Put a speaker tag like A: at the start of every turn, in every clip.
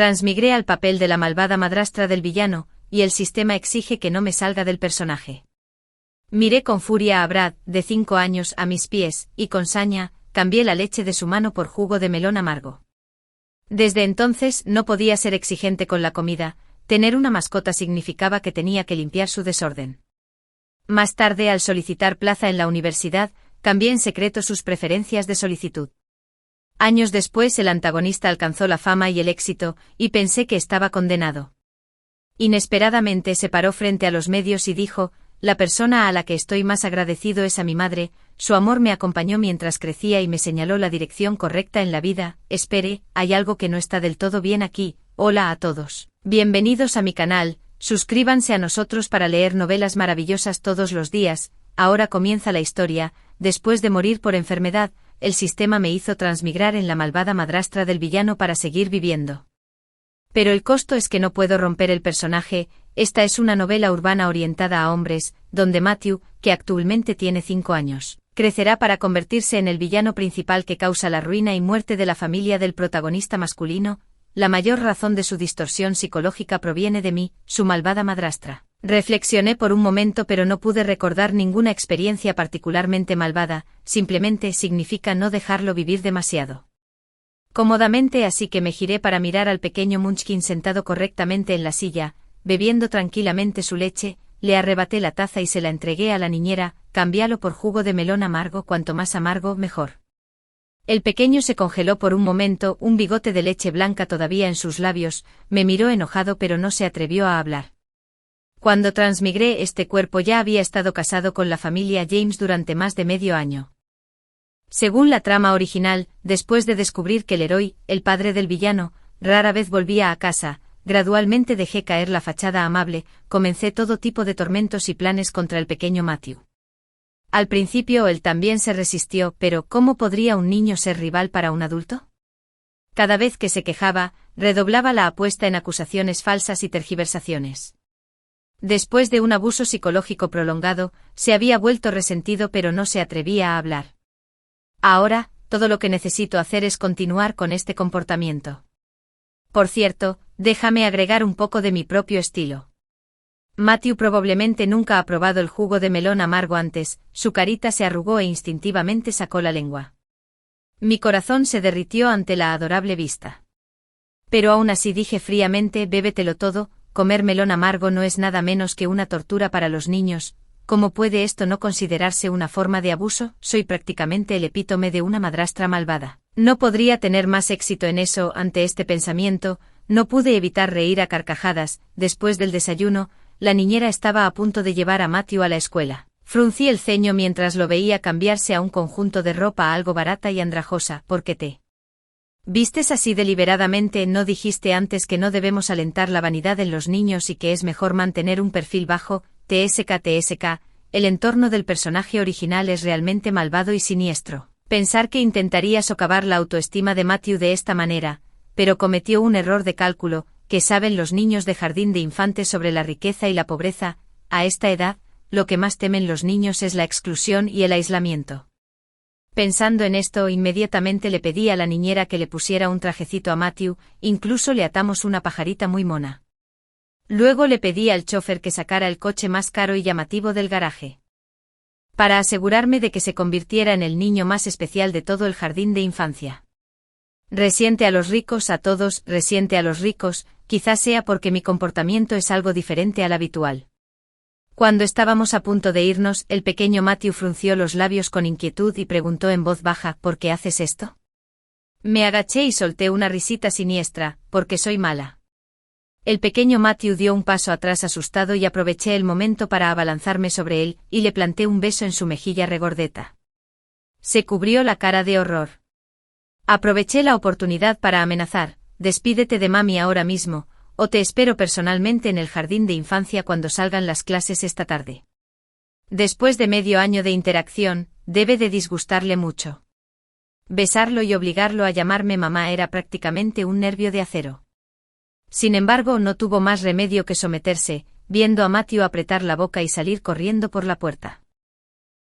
A: Transmigré al papel de la malvada madrastra del villano, y el sistema exige que no me salga del personaje. Miré con furia a Brad, de 5 años, a mis pies, y con saña, cambié la leche de su mano por jugo de melón amargo. Desde entonces no podía ser exigente con la comida, tener una mascota significaba que tenía que limpiar su desorden. Más tarde, al solicitar plaza en la universidad, cambié en secreto sus preferencias de solicitud. Años después el antagonista alcanzó la fama y el éxito, y pensé que estaba condenado. Inesperadamente se paró frente a los medios y dijo: la persona a la que estoy más agradecido es a mi madre, su amor me acompañó mientras crecía y me señaló la dirección correcta en la vida. Espere, hay algo que no está del todo bien aquí. Hola a todos. Bienvenidos a mi canal, suscríbanse a nosotros para leer novelas maravillosas todos los días. Ahora comienza la historia. Después de morir por enfermedad, el sistema me hizo transmigrar en la malvada madrastra del villano para seguir viviendo. Pero el costo es que no puedo romper el personaje. Esta es una novela urbana orientada a hombres, donde Matthew, que actualmente tiene 5 años, crecerá para convertirse en el villano principal que causa la ruina y muerte de la familia del protagonista masculino. La mayor razón de su distorsión psicológica proviene de mí, su malvada madrastra. Reflexioné por un momento, pero no pude recordar ninguna experiencia particularmente malvada, simplemente significa no dejarlo vivir demasiado cómodamente, así que me giré para mirar al pequeño Munchkin sentado correctamente en la silla, bebiendo tranquilamente su leche. Le arrebaté la taza y se la entregué a la niñera. Cámbialo por jugo de melón amargo, cuanto más amargo, mejor. El pequeño se congeló por un momento, un bigote de leche blanca todavía en sus labios, me miró enojado pero no se atrevió a hablar. Cuando transmigré este cuerpo ya había estado casado con la familia James durante más de medio año. Según la trama original, después de descubrir que Leroy, el padre del villano, rara vez volvía a casa, gradualmente dejé caer la fachada amable, comencé todo tipo de tormentos y planes contra el pequeño Matthew. Al principio él también se resistió, pero ¿cómo podría un niño ser rival para un adulto? Cada vez que se quejaba, redoblaba la apuesta en acusaciones falsas y tergiversaciones. Después de un abuso psicológico prolongado, se había vuelto resentido pero no se atrevía a hablar. Ahora, todo lo que necesito hacer es continuar con este comportamiento. Por cierto, déjame agregar un poco de mi propio estilo. Matthew probablemente nunca ha probado el jugo de melón amargo antes, su carita se arrugó e instintivamente sacó la lengua. Mi corazón se derritió ante la adorable vista. Pero aún así dije fríamente: bébetelo todo, comer melón amargo no es nada menos que una tortura para los niños. ¿Cómo puede esto no considerarse una forma de abuso? Soy prácticamente el epítome de una madrastra malvada. No podría tener más éxito en eso. Ante este pensamiento, no pude evitar reír a carcajadas. Después del desayuno, la niñera estaba a punto de llevar a Matthew a la escuela. Fruncí el ceño mientras lo veía cambiarse a un conjunto de ropa algo barata y andrajosa. ¿Por qué te vistes así deliberadamente? ¿No dijiste antes que no debemos alentar la vanidad en los niños y que es mejor mantener un perfil bajo? TSK, el entorno del personaje original es realmente malvado y siniestro. Pensar que intentaría socavar la autoestima de Matthew de esta manera, pero cometió un error de cálculo. ¿Qué saben los niños de jardín de infantes sobre la riqueza y la pobreza? A esta edad, lo que más temen los niños es la exclusión y el aislamiento. Pensando en esto, inmediatamente le pedí a la niñera que le pusiera un trajecito a Matthew, incluso le atamos una pajarita muy mona. Luego le pedí al chofer que sacara el coche más caro y llamativo del garaje, para asegurarme de que se convirtiera en el niño más especial de todo el jardín de infancia. Resiente a los ricos, a todos, resiente a los ricos. Quizás sea porque mi comportamiento es algo diferente al habitual. Cuando estábamos a punto de irnos, el pequeño Matthew frunció los labios con inquietud y preguntó en voz baja: ¿por qué haces esto? Me agaché y solté una risita siniestra: porque soy mala. El pequeño Matthew dio un paso atrás asustado y aproveché el momento para abalanzarme sobre él, y le planté un beso en su mejilla regordeta. Se cubrió la cara de horror. Aproveché la oportunidad para amenazar: despídete de mami ahora mismo, o te espero personalmente en el jardín de infancia cuando salgan las clases esta tarde. Después de medio año de interacción, debe de disgustarle mucho. Besarlo y obligarlo a llamarme mamá era prácticamente un nervio de acero. Sin embargo, no tuvo más remedio que someterse, viendo a Matthew apretar la boca y salir corriendo por la puerta.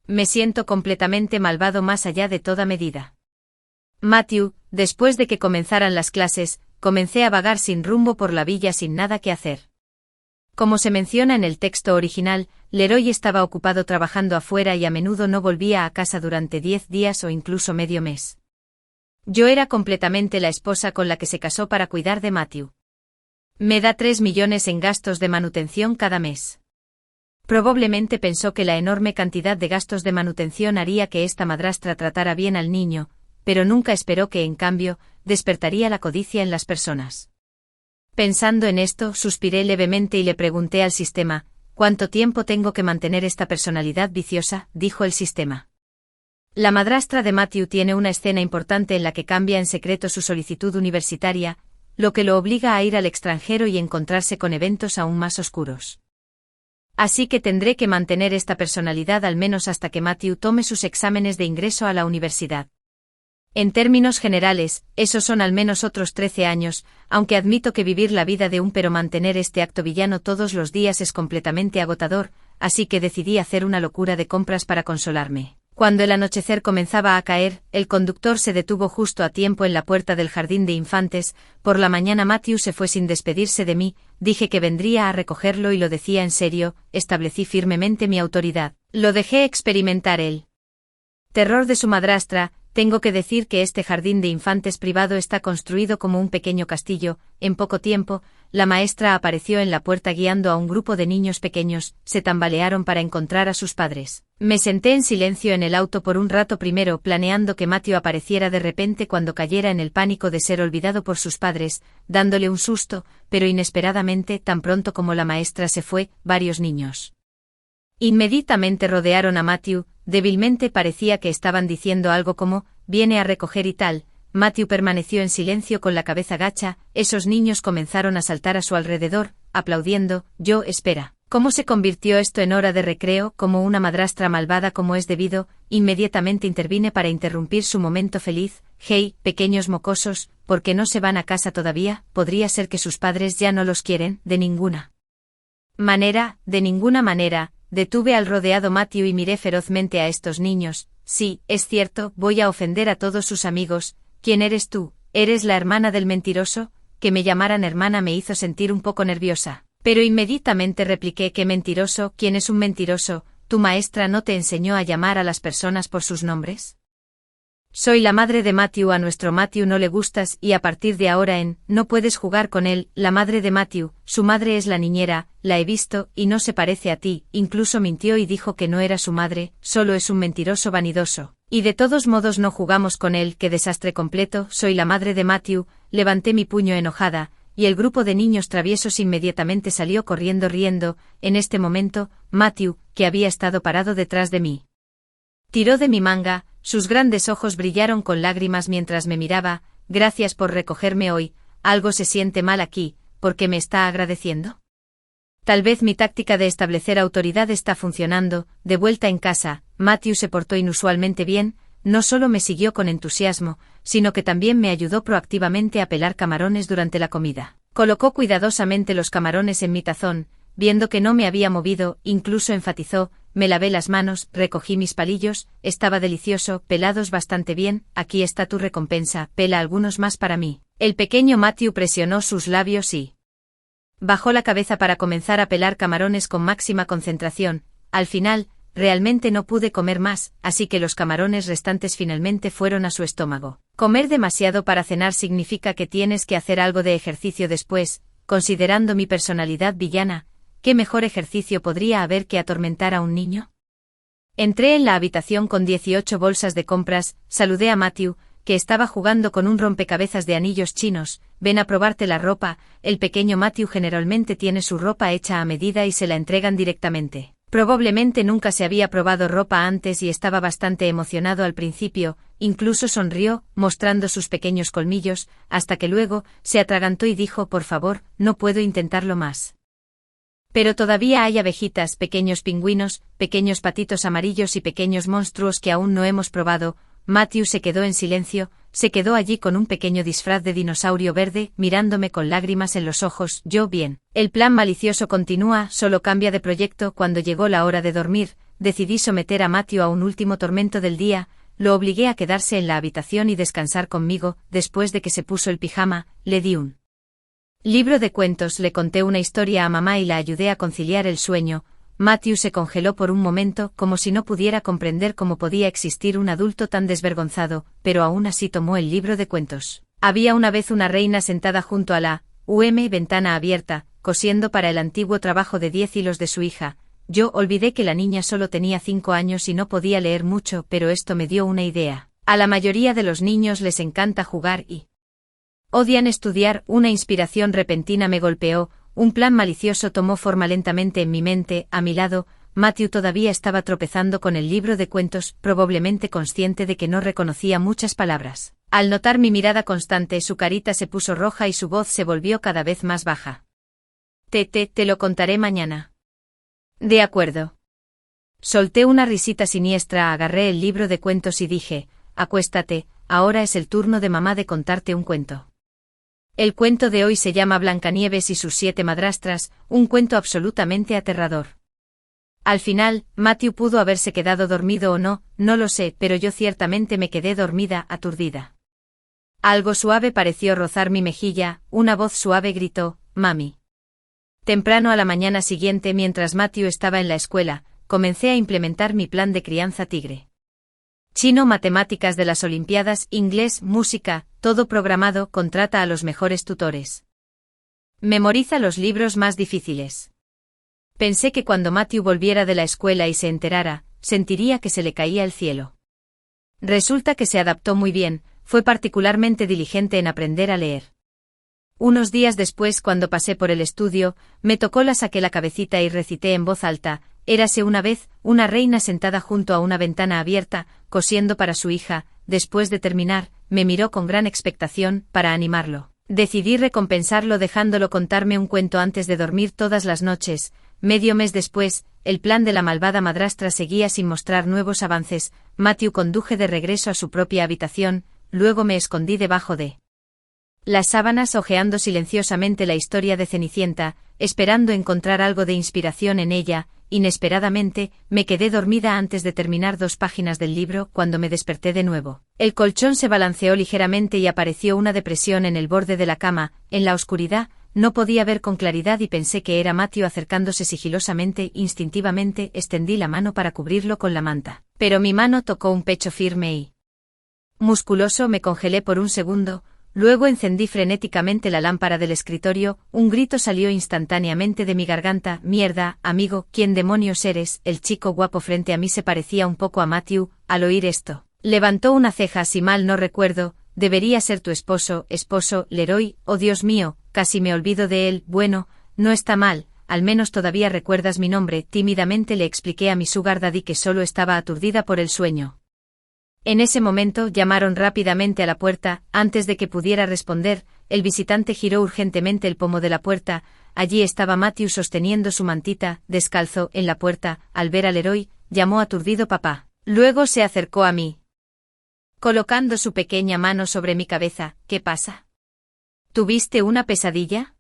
A: Me siento completamente malvado más allá de toda medida. Matthew, después de que comenzaran las clases, comencé a vagar sin rumbo por la villa sin nada que hacer. Como se menciona en el texto original, Leroy estaba ocupado trabajando afuera y a menudo no volvía a casa durante 10 días o incluso medio mes. Yo era completamente la esposa con la que se casó para cuidar de Matthew. Me da 3 millones en gastos de manutención cada mes. Probablemente pensó que la enorme cantidad de gastos de manutención haría que esta madrastra tratara bien al niño, pero nunca esperó que, en cambio, despertaría la codicia en las personas. Pensando en esto, suspiré levemente y le pregunté al sistema, ¿cuánto tiempo tengo que mantener esta personalidad viciosa?, dijo el sistema. La madrastra de Matthew tiene una escena importante en la que cambia en secreto su solicitud universitaria, lo que lo obliga a ir al extranjero y encontrarse con eventos aún más oscuros. Así que tendré que mantener esta personalidad al menos hasta que Matthew tome sus exámenes de ingreso a la universidad. En términos generales, esos son al menos otros 13 años, aunque admito que vivir la vida de un pero mantener este acto villano todos los días es completamente agotador, así que decidí hacer una locura de compras para consolarme. Cuando el anochecer comenzaba a caer, el conductor se detuvo justo a tiempo en la puerta del jardín de infantes. Por la mañana Matthew se fue sin despedirse de mí, dije que vendría a recogerlo y lo decía en serio, establecí firmemente mi autoridad. Lo dejé experimentar el terror de su madrastra. Tengo que decir que este jardín de infantes privado está construido como un pequeño castillo. En poco tiempo, la maestra apareció en la puerta guiando a un grupo de niños pequeños, se tambalearon para encontrar a sus padres. Me senté en silencio en el auto por un rato primero planeando que Matthew apareciera de repente cuando cayera en el pánico de ser olvidado por sus padres, dándole un susto, pero inesperadamente, tan pronto como la maestra se fue, varios niños inmediatamente rodearon a Matthew. Débilmente parecía que estaban diciendo algo como, viene a recoger y tal. Matthew permaneció en silencio con la cabeza gacha. Esos niños comenzaron a saltar a su alrededor, aplaudiendo. Yo, espera. ¿Cómo se convirtió esto en hora de recreo? Como una madrastra malvada como es debido, inmediatamente intervine para interrumpir su momento feliz. Hey, pequeños mocosos, ¿por qué no se van a casa todavía? Podría ser que sus padres ya no los quieren, de ninguna manera. Detuve al rodeado Matthew y miré ferozmente a estos niños. Sí, es cierto, voy a ofender a todos sus amigos. ¿Quién eres tú? ¿Eres la hermana del mentiroso? Que me llamaran hermana me hizo sentir un poco nerviosa. Pero inmediatamente repliqué, ¿qué mentiroso? ¿Quién es un mentiroso? ¿Tu maestra no te enseñó a llamar a las personas por sus nombres? Soy la madre de Matthew, a nuestro Matthew no le gustas y a partir de ahora no puedes jugar con él. La madre de Matthew, su madre es la niñera, la he visto y no se parece a ti, incluso mintió y dijo que no era su madre, solo es un mentiroso vanidoso. Y de todos modos no jugamos con él, qué desastre completo. Soy la madre de Matthew, levanté mi puño enojada, y el grupo de niños traviesos inmediatamente salió corriendo riendo. En este momento, Matthew, que había estado parado detrás de mí, tiró de mi manga. Sus grandes ojos brillaron con lágrimas mientras me miraba. Gracias por recogerme hoy. Algo se siente mal aquí, ¿por qué me está agradeciendo? Tal vez mi táctica de establecer autoridad está funcionando. De vuelta en casa, Matthew se portó inusualmente bien, no solo me siguió con entusiasmo, sino que también me ayudó proactivamente a pelar camarones durante la comida. Colocó cuidadosamente los camarones en mi tazón, viendo que no me había movido, incluso enfatizó, me lavé las manos, recogí mis palillos, estaba delicioso, pelados bastante bien, aquí está tu recompensa, pela algunos más para mí. El pequeño Matthew presionó sus labios y bajó la cabeza para comenzar a pelar camarones con máxima concentración. Al final, realmente no pude comer más, así que los camarones restantes finalmente fueron a su estómago. Comer demasiado para cenar significa que tienes que hacer algo de ejercicio después. Considerando mi personalidad villana, ¿qué mejor ejercicio podría haber que atormentar a un niño? Entré en la habitación con 18 bolsas de compras, saludé a Matthew, que estaba jugando con un rompecabezas de anillos chinos. Ven a probarte la ropa. El pequeño Matthew generalmente tiene su ropa hecha a medida y se la entregan directamente. Probablemente nunca se había probado ropa antes y estaba bastante emocionado al principio, incluso sonrió, mostrando sus pequeños colmillos, hasta que luego se atragantó y dijo, por favor, no puedo intentarlo más. Pero todavía hay abejitas, pequeños pingüinos, pequeños patitos amarillos y pequeños monstruos que aún no hemos probado. Matthew se quedó en silencio, se quedó allí con un pequeño disfraz de dinosaurio verde, mirándome con lágrimas en los ojos. Yo, bien. El plan malicioso continúa, solo cambia de proyecto. Cuando llegó la hora de dormir, decidí someter a Matthew a un último tormento del día. lo obligué a quedarse en la habitación y descansar conmigo. Después de que se puso el pijama, le di un libro de cuentos, le conté una historia a mamá y la ayudé a conciliar el sueño. Matthew se congeló por un momento, como si no pudiera comprender cómo podía existir un adulto tan desvergonzado, pero aún así tomó el libro de cuentos. Había una vez una reina sentada junto a la ventana abierta, cosiendo para el antiguo trabajo de 10 hilos de su hija. Yo olvidé que la niña solo tenía 5 años y no podía leer mucho, pero esto me dio una idea. A la mayoría de los niños les encanta jugar y odian estudiar. Una inspiración repentina me golpeó. Un plan malicioso tomó forma lentamente en mi mente. A mi lado, Matthew todavía estaba tropezando con el libro de cuentos, probablemente consciente de que no reconocía muchas palabras. Al notar mi mirada constante, su carita se puso roja y su voz se volvió cada vez más baja. Te lo contaré mañana. De acuerdo. Solté una risita siniestra, agarré el libro de cuentos y dije, acuéstate, ahora es el turno de mamá de contarte un cuento. El cuento de hoy se llama Blancanieves y sus 7 madrastras, un cuento absolutamente aterrador. Al final, Matthew pudo haberse quedado dormido o no, no lo sé, pero yo ciertamente me quedé dormida, aturdida. Algo suave pareció rozar mi mejilla, una voz suave gritó, «Mami». Temprano a la mañana siguiente, mientras Matthew estaba en la escuela, comencé a implementar mi plan de crianza tigre. Chino, matemáticas de las Olimpiadas, inglés, música, todo programado, contrata a los mejores tutores. Memoriza los libros más difíciles. Pensé que cuando Matthew volviera de la escuela y se enterara, sentiría que se le caía el cielo. Resulta que se adaptó muy bien, fue particularmente diligente en aprender a leer. Unos días después, cuando pasé por el estudio, me tocó saqué la cabecita y recité en voz alta, érase una vez, una reina sentada junto a una ventana abierta, cosiendo para su hija. Después de terminar, me miró con gran expectación. Para animarlo, decidí recompensarlo dejándolo contarme un cuento antes de dormir todas las noches. Medio mes después, el plan de la malvada madrastra seguía sin mostrar nuevos avances. Matthew conduje de regreso a su propia habitación, luego me escondí debajo de las sábanas hojeando silenciosamente la historia de Cenicienta, esperando encontrar algo de inspiración en ella. Inesperadamente, me quedé dormida antes de terminar 2 páginas del libro. Cuando me desperté de nuevo, el colchón se balanceó ligeramente y apareció una depresión en el borde de la cama. En la oscuridad, no podía ver con claridad y pensé que era Matthew acercándose sigilosamente. Instintivamente, extendí la mano para cubrirlo con la manta. Pero mi mano tocó un pecho firme y musculoso. Me congelé por un segundo. Luego encendí frenéticamente la lámpara del escritorio. Un grito salió instantáneamente de mi garganta. «Mierda, amigo, ¿quién demonios eres?» El chico guapo frente a mí se parecía un poco a Matthew. Al oír esto, levantó una ceja. «Si mal no recuerdo, debería ser tu esposo». «¿Esposo, Leroy? Oh Dios mío, casi me olvido de él». «Bueno, no está mal, al menos todavía recuerdas mi nombre». Tímidamente le expliqué a mi sugar daddy que solo estaba aturdida por el sueño. En ese momento llamaron rápidamente a la puerta. Antes de que pudiera responder, el visitante giró urgentemente el pomo de la puerta. Allí estaba Matthew sosteniendo su mantita, descalzo, en la puerta. Al ver al Leroy, llamó aturdido «papá». Luego se acercó a mí, colocando su pequeña mano sobre mi cabeza. «¿Qué pasa? ¿Tuviste una pesadilla?»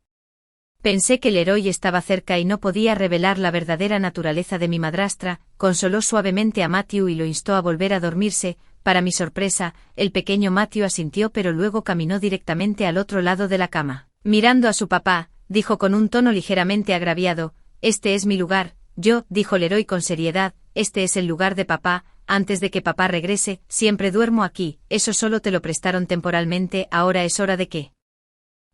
A: Pensé que Leroy estaba cerca y no podía revelar la verdadera naturaleza de mi madrastra. Consoló suavemente a Matthew y lo instó a volver a dormirse. Para mi sorpresa, el pequeño Matthew asintió, pero luego caminó directamente al otro lado de la cama. Mirando a su papá, dijo con un tono ligeramente agraviado, «Este es mi lugar». «Yo», dijo Leroy con seriedad, «este es el lugar de papá. Antes de que papá regrese, siempre duermo aquí. Eso solo te lo prestaron temporalmente. Ahora es hora de que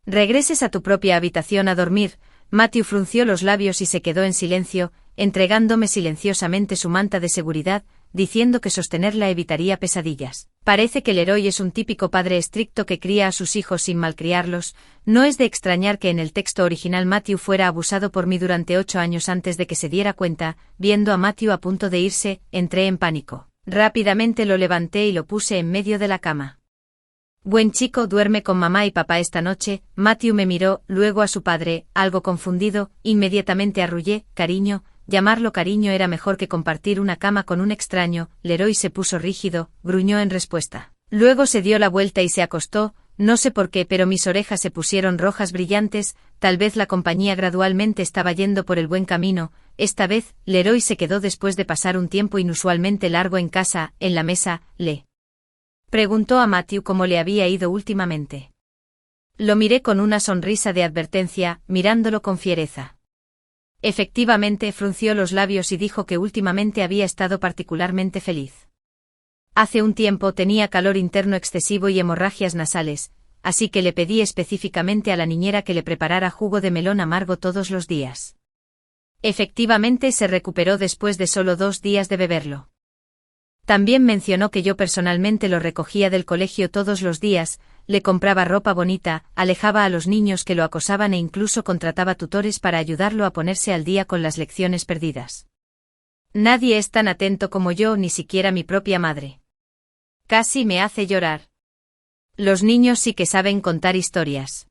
A: regreses a tu propia habitación a dormir». Matthew frunció los labios y se quedó en silencio, entregándome silenciosamente su manta de seguridad, diciendo que sostenerla evitaría pesadillas. Parece que Leroy es un típico padre estricto que cría a sus hijos sin malcriarlos. No es de extrañar que en el texto original Matthew fuera abusado por mí durante 8 años antes de que se diera cuenta. Viendo a Matthew a punto de irse, entré en pánico. Rápidamente lo levanté y lo puse en medio de la cama. «Buen chico, duerme con mamá y papá esta noche». Matthew me miró, luego a su padre, algo confundido. Inmediatamente arrullé, «Cariño». Llamarlo cariño era mejor que compartir una cama con un extraño. Leroy se puso rígido, gruñó en respuesta. Luego se dio la vuelta y se acostó. No sé por qué, pero mis orejas se pusieron rojas brillantes. Tal vez la compañía gradualmente estaba yendo por el buen camino. Esta vez, Leroy se quedó después de pasar un tiempo inusualmente largo en casa. En la mesa, le Preguntó a Matthew cómo le había ido últimamente. Lo miré con una sonrisa de advertencia, mirándolo con fiereza. Efectivamente, frunció los labios y dijo que últimamente había estado particularmente feliz. Hace un tiempo tenía calor interno excesivo y hemorragias nasales, así que le pedí específicamente a la niñera que le preparara jugo de melón amargo todos los días. Efectivamente se recuperó después de solo 2 días de beberlo. También mencionó que yo personalmente lo recogía del colegio todos los días, le compraba ropa bonita, alejaba a los niños que lo acosaban e incluso contrataba tutores para ayudarlo a ponerse al día con las lecciones perdidas. Nadie es tan atento como yo, ni siquiera mi propia madre. Casi me hace llorar. Los niños sí que saben contar historias.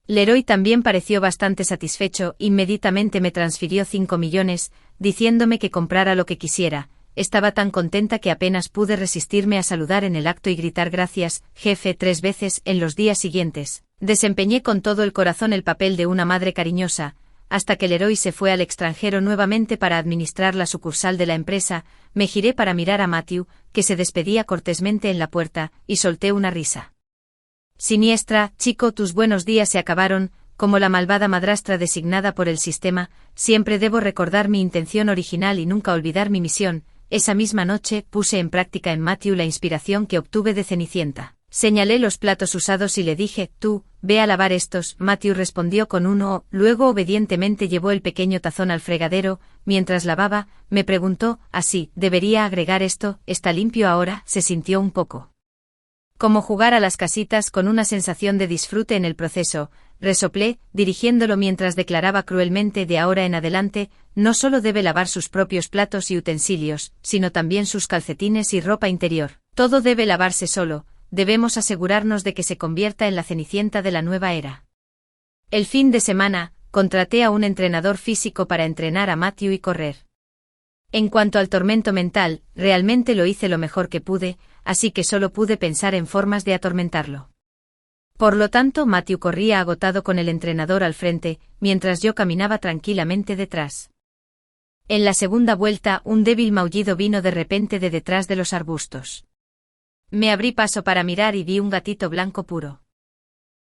A: Leroy también pareció bastante satisfecho, inmediatamente me transfirió 5 millones, diciéndome que comprara lo que quisiera. Estaba tan contenta que apenas pude resistirme a saludar en el acto y gritar gracias, jefe 3 veces en los días siguientes. Desempeñé con todo el corazón el papel de una madre cariñosa, hasta que Leroy se fue al extranjero nuevamente para administrar la sucursal de la empresa. Me giré para mirar a Matthew, que se despedía cortésmente en la puerta, y solté una risa. Siniestra, chico, tus buenos días se acabaron. Como la malvada madrastra designada por el sistema, siempre debo recordar mi intención original y nunca olvidar mi misión. Esa misma noche puse en práctica en Matthew la inspiración que obtuve de Cenicienta. Señalé los platos usados y le dije, tú, ve a lavar estos. Matthew respondió con un oh, luego obedientemente llevó el pequeño tazón al fregadero. Mientras lavaba, me preguntó, así, ¿debería agregar esto? ¿Está limpio ahora? Se sintió un poco como jugar a las casitas, con una sensación de disfrute en el proceso. Resoplé, dirigiéndolo mientras declaraba cruelmente, de ahora en adelante, no solo debe lavar sus propios platos y utensilios, sino también sus calcetines y ropa interior. Todo debe lavarse solo, debemos asegurarnos de que se convierta en la Cenicienta de la nueva era. El fin de semana, contraté a un entrenador físico para entrenar a Matthew y correr. En cuanto al tormento mental, realmente lo hice lo mejor que pude, así que solo pude pensar en formas de atormentarlo. Por lo tanto, Matthew corría agotado con el entrenador al frente, mientras yo caminaba tranquilamente detrás. En la segunda vuelta, un débil maullido vino de repente de detrás de los arbustos. Me abrí paso para mirar y vi un gatito blanco puro.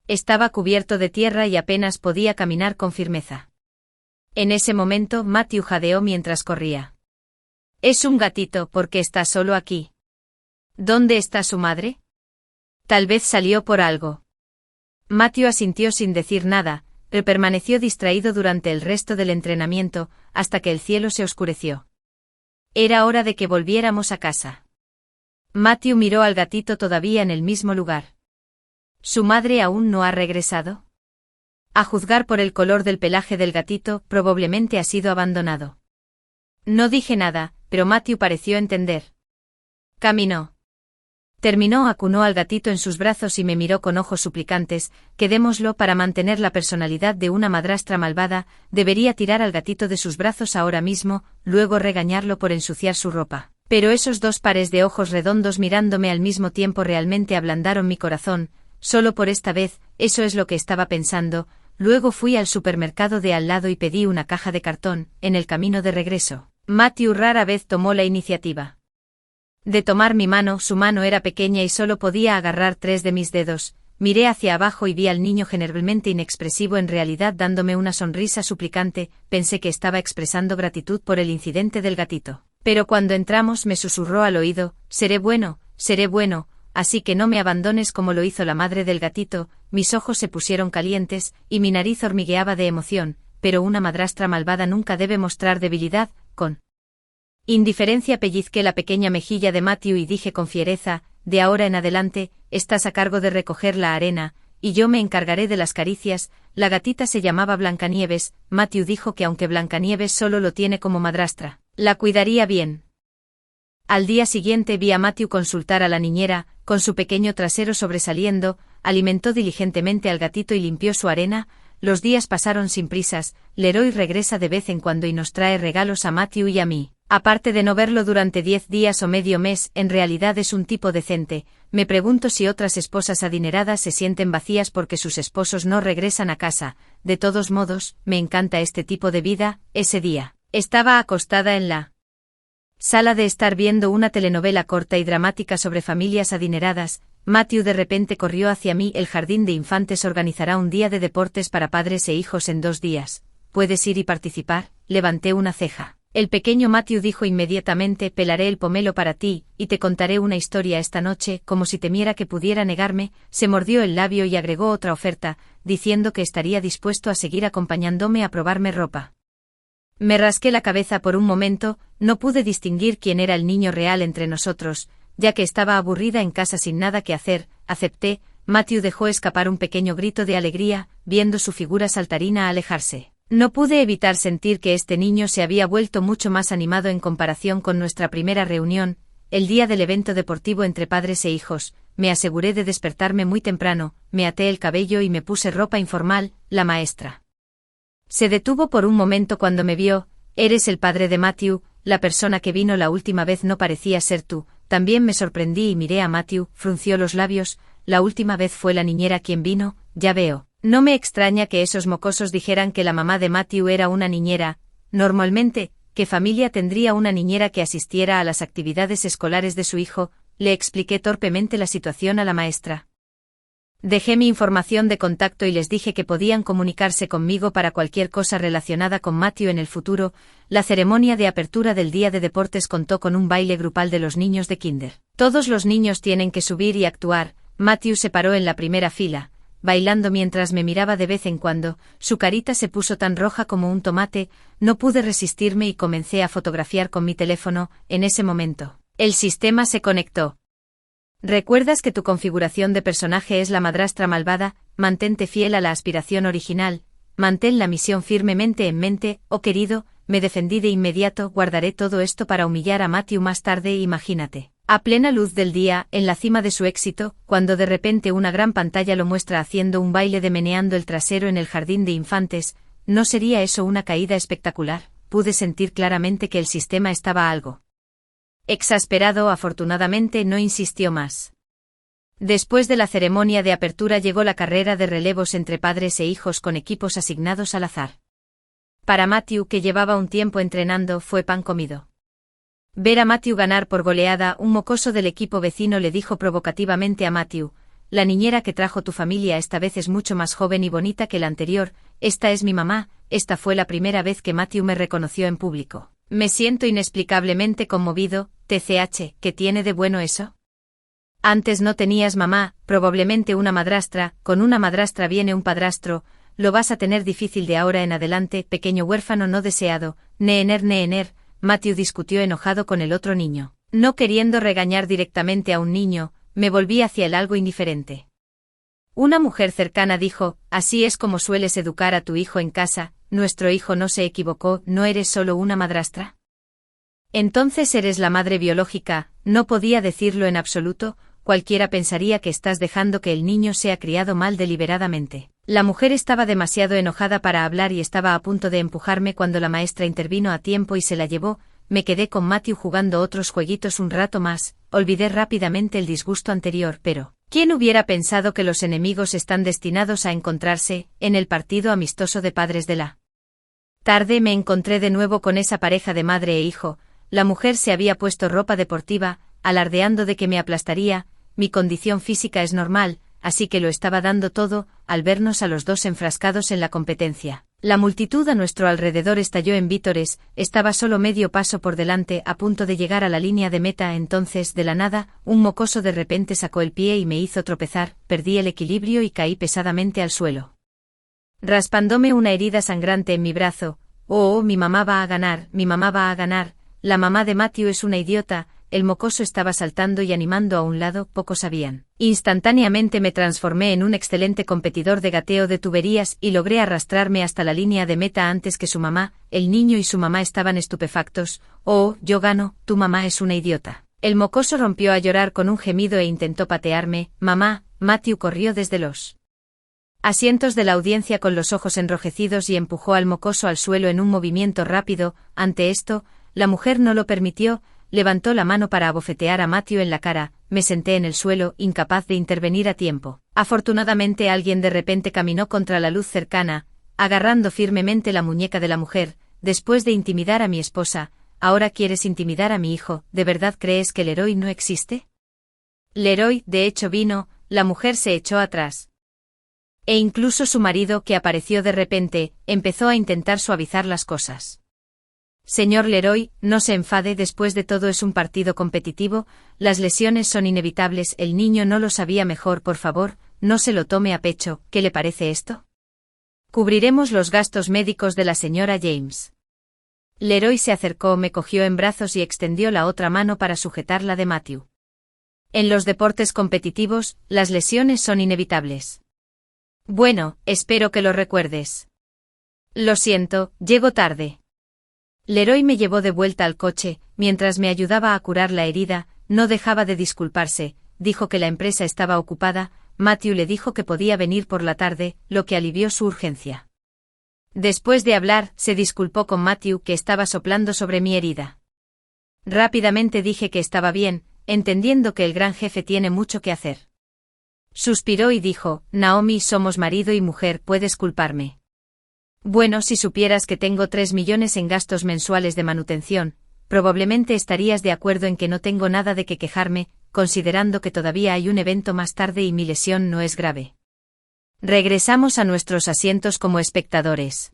A: Estaba cubierto de tierra y apenas podía caminar con firmeza. En ese momento, Matthew jadeó mientras corría. Es un gatito, porque está solo aquí. ¿Dónde está su madre? Tal vez salió por algo. Matthew asintió sin decir nada, pero permaneció distraído durante el resto del entrenamiento, hasta que el cielo se oscureció. Era hora de que volviéramos a casa. Matthew miró al gatito todavía en el mismo lugar. ¿Su madre aún no ha regresado? A juzgar por el color del pelaje del gatito, probablemente ha sido abandonado. No dije nada, pero Matthew pareció entender. Caminó. Terminó, acunó al gatito en sus brazos y me miró con ojos suplicantes. Quedémoslo. Para mantener la personalidad de una madrastra malvada, debería tirar al gatito de sus brazos ahora mismo, luego regañarlo por ensuciar su ropa. Pero esos 2 pares de ojos redondos mirándome al mismo tiempo realmente ablandaron mi corazón. Solo por esta vez, eso es lo que estaba pensando. Luego fui al supermercado de al lado y pedí una caja de cartón. En el camino de regreso, Matthew rara vez tomó la iniciativa de tomar mi mano. Su mano era pequeña y solo podía agarrar 3 de mis dedos. Miré hacia abajo y vi al niño generalmente inexpresivo, en realidad dándome una sonrisa suplicante. Pensé que estaba expresando gratitud por el incidente del gatito. Pero cuando entramos me susurró al oído, seré bueno, así que no me abandones como lo hizo la madre del gatito. Mis ojos se pusieron calientes, y mi nariz hormigueaba de emoción, pero una madrastra malvada nunca debe mostrar debilidad. Con indiferencia pellizqué la pequeña mejilla de Matthew y dije con fiereza, de ahora en adelante, estás a cargo de recoger la arena, y yo me encargaré de las caricias. La gatita se llamaba Blancanieves. Matthew dijo que aunque Blancanieves solo lo tiene como madrastra, la cuidaría bien. Al día siguiente vi a Matthew consultar a la niñera, con su pequeño trasero sobresaliendo, alimentó diligentemente al gatito y limpió su arena. Los días pasaron sin prisas. Leroy regresa de vez en cuando y nos trae regalos a Matthew y a mí. Aparte de no verlo durante 10 días o medio mes, en realidad es un tipo decente. Me pregunto si otras esposas adineradas se sienten vacías porque sus esposos no regresan a casa. De todos modos, me encanta este tipo de vida. Ese día, estaba acostada en la Sala de estar viendo una telenovela corta y dramática sobre familias adineradas. Matthew de repente corrió hacia mí. El jardín de infantes organizará un día de deportes para padres e hijos en 2 días. ¿Puedes ir y participar? Levanté una ceja. El pequeño Matthew dijo inmediatamente: pelaré el pomelo para ti, y te contaré una historia esta noche. Como si temiera que pudiera negarme, se mordió el labio y agregó otra oferta, diciendo que estaría dispuesto a seguir acompañándome a probarme ropa. Me rasqué la cabeza por un momento. No pude distinguir quién era el niño real entre nosotros, ya que estaba aburrida en casa sin nada que hacer. Acepté. Matthew dejó escapar un pequeño grito de alegría, viendo su figura saltarina alejarse. No pude evitar sentir que este niño se había vuelto mucho más animado en comparación con nuestra primera reunión, el día del evento deportivo entre padres e hijos. Me aseguré de despertarme muy temprano, me até el cabello y me puse ropa informal. La maestra se detuvo por un momento cuando me vio. ¿Eres el padre de Matthew? La persona que vino la última vez no parecía ser tú. También me sorprendí y miré a Matthew. Frunció los labios. La última vez fue la niñera quien vino. Ya veo. No me extraña que esos mocosos dijeran que la mamá de Matthew era una niñera. Normalmente, ¿qué familia tendría una niñera que asistiera a las actividades escolares de su hijo? Le expliqué torpemente la situación a la maestra. Dejé mi información de contacto y les dije que podían comunicarse conmigo para cualquier cosa relacionada con Matthew en el futuro. La ceremonia de apertura del día de deportes contó con un baile grupal de los niños de kinder. Todos los niños tienen que subir y actuar. Matthew se paró en la primera fila, bailando mientras me miraba de vez en cuando. Su carita se puso tan roja como un tomate. No pude resistirme y comencé a fotografiar con mi teléfono. En ese momento, el sistema se conectó. ¿Recuerdas que tu configuración de personaje es la madrastra malvada? Mantente fiel a la aspiración original. Mantén la misión firmemente en mente. Oh querido, me defendí de inmediato. Guardaré todo esto para humillar a Matthew más tarde. Imagínate, a plena luz del día, en la cima de su éxito, cuando de repente una gran pantalla lo muestra haciendo un baile de meneando el trasero en el jardín de infantes. ¿No sería eso una caída espectacular? Pude sentir claramente que el sistema estaba algo exasperado. Afortunadamente no insistió más. Después de la ceremonia de apertura llegó la carrera de relevos entre padres e hijos con equipos asignados al azar. Para Matthew, que llevaba un tiempo entrenando, fue pan comido. Ver a Matthew ganar por goleada. Un mocoso del equipo vecino le dijo provocativamente a Matthew: la niñera que trajo tu familia esta vez es mucho más joven y bonita que la anterior. Esta es mi mamá. Esta fue la primera vez que Matthew me reconoció en público. Me siento inexplicablemente conmovido. TCH, ¿qué tiene de bueno eso? Antes no tenías mamá, probablemente una madrastra. Con una madrastra viene un padrastro. Lo vas a tener difícil de ahora en adelante, pequeño huérfano no deseado. Neener. Matthew discutió enojado con el otro niño. No queriendo regañar directamente a un niño, me volví hacia él algo indiferente. Una mujer cercana dijo: así es como sueles educar a tu hijo en casa. Nuestro hijo no se equivocó. ¿No eres solo una madrastra? Entonces eres la madre biológica. No podía decirlo en absoluto. Cualquiera pensaría que estás dejando que el niño sea criado mal deliberadamente. La mujer estaba demasiado enojada para hablar y estaba a punto de empujarme cuando la maestra intervino a tiempo y se la llevó. Me quedé con Matthew jugando otros jueguitos un rato más. Olvidé rápidamente el disgusto anterior, pero ¿quién hubiera pensado que los enemigos están destinados a encontrarse en el partido amistoso de padres de la tarde? Me encontré de nuevo con esa pareja de madre e hijo. La mujer se había puesto ropa deportiva, alardeando de que me aplastaría. Mi condición física es normal, así que lo estaba dando todo. Al vernos a los dos enfrascados en la competencia, la multitud a nuestro alrededor estalló en vítores. Estaba solo medio paso por delante, a punto de llegar a la línea de meta. Entonces, de la nada, un mocoso de repente sacó el pie y me hizo tropezar. Perdí el equilibrio y caí pesadamente al suelo, raspándome una herida sangrante en mi brazo. Oh, mi mamá va a ganar, mi mamá va a ganar. La mamá de Matthew es una idiota. El mocoso estaba saltando y animando a un lado. Pocos sabían. Instantáneamente me transformé en un excelente competidor de gateo de tuberías y logré arrastrarme hasta la línea de meta antes que su mamá. El niño y su mamá estaban estupefactos. Oh, yo gano, tu mamá es una idiota. El mocoso rompió a llorar con un gemido e intentó patearme. Mamá. Matthew corrió desde los asientos de la audiencia con los ojos enrojecidos y empujó al mocoso al suelo en un movimiento rápido. Ante esto, la mujer no lo permitió. Levantó la mano para abofetear a Matthew en la cara. Me senté en el suelo, incapaz de intervenir a tiempo. Afortunadamente alguien de repente caminó contra la luz cercana, agarrando firmemente la muñeca de la mujer. Después de intimidar a mi esposa, ahora quieres intimidar a mi hijo, ¿de verdad crees que Leroy no existe? Leroy, de hecho vino, la mujer se echó atrás. E incluso su marido, que apareció de repente, empezó a intentar suavizar las cosas. Señor Leroy, no se enfade, después de todo es un partido competitivo, las lesiones son inevitables, el niño no lo sabía mejor, por favor, no se lo tome a pecho, ¿qué le parece esto? Cubriremos los gastos médicos de la señora James. Leroy se acercó, me cogió en brazos y extendió la otra mano para sujetar la de Matthew. En los deportes competitivos, las lesiones son inevitables. Bueno, espero que lo recuerdes. Lo siento, llego tarde. Leroy me llevó de vuelta al coche, mientras me ayudaba a curar la herida, no dejaba de disculparse, dijo que la empresa estaba ocupada, Matthew le dijo que podía venir por la tarde, lo que alivió su urgencia. Después de hablar, se disculpó con Matthew, que estaba soplando sobre mi herida. Rápidamente dije que estaba bien, entendiendo que el gran jefe tiene mucho que hacer. Suspiró y dijo, Naomi, somos marido y mujer, puedes culparme. Bueno, si supieras que tengo 3 millones en gastos mensuales de manutención, probablemente estarías de acuerdo en que no tengo nada de qué quejarme, considerando que todavía hay un evento más tarde y mi lesión no es grave. Regresamos a nuestros asientos como espectadores.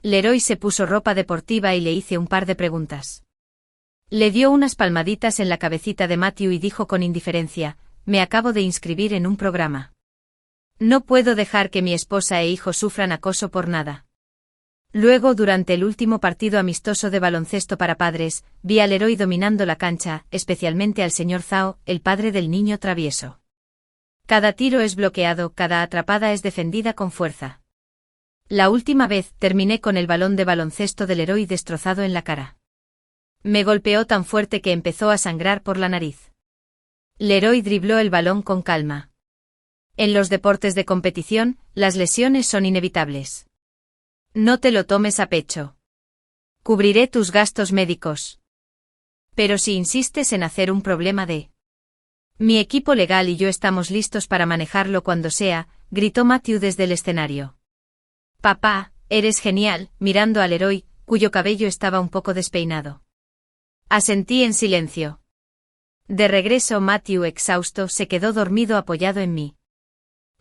A: Leroy se puso ropa deportiva y le hice un par de preguntas. Le dio unas palmaditas en la cabecita de Matthew y dijo con indiferencia, me acabo de inscribir en un programa. No puedo dejar que mi esposa e hijo sufran acoso por nada. Luego, durante el último partido amistoso de baloncesto para padres, vi a Leroy dominando la cancha, especialmente al señor Zhao, el padre del niño travieso. Cada tiro es bloqueado, cada atrapada es defendida con fuerza. La última vez, terminé con el balón de baloncesto de Leroy destrozado en la cara. Me golpeó tan fuerte que empezó a sangrar por la nariz. Leroy dribló el balón con calma. En los deportes de competición, las lesiones son inevitables. No te lo tomes a pecho. Cubriré tus gastos médicos. Pero si insistes en hacer un problema de... Mi equipo legal y yo estamos listos para manejarlo cuando sea, gritó Matthew desde el escenario. Papá, eres genial, mirando a Leroy, cuyo cabello estaba un poco despeinado. Asentí en silencio. De regreso, Matthew, exhausto, se quedó dormido apoyado en mí.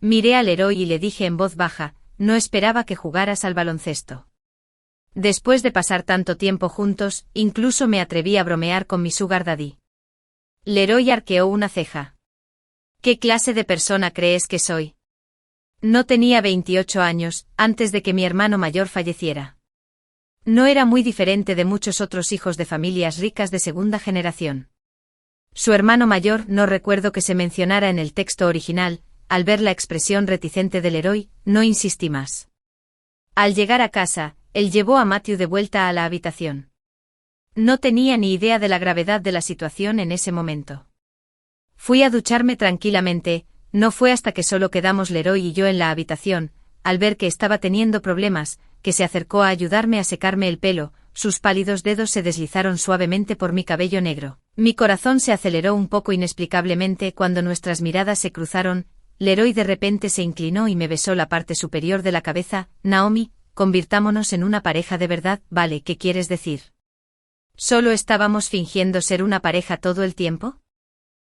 A: Miré a Leroy y le dije en voz baja, no esperaba que jugaras al baloncesto. Después de pasar tanto tiempo juntos, incluso me atreví a bromear con mi sugar daddy. Leroy arqueó una ceja. ¿Qué clase de persona crees que soy? No tenía 28 años, antes de que mi hermano mayor falleciera. No era muy diferente de muchos otros hijos de familias ricas de segunda generación. Su hermano mayor, no recuerdo que se mencionara en el texto original. Al ver la expresión reticente del Leroy, no insistí más. Al llegar a casa, él llevó a Matthew de vuelta a la habitación. No tenía ni idea de la gravedad de la situación en ese momento. Fui a ducharme tranquilamente, no fue hasta que solo quedamos Leroy y yo en la habitación, al ver que estaba teniendo problemas, que se acercó a ayudarme a secarme el pelo, sus pálidos dedos se deslizaron suavemente por mi cabello negro. Mi corazón se aceleró un poco inexplicablemente cuando nuestras miradas se cruzaron. Leroy de repente se inclinó y me besó la parte superior de la cabeza. Naomi, convirtámonos en una pareja de verdad, ¿vale? ¿Qué quieres decir? ¿Solo estábamos fingiendo ser una pareja todo el tiempo?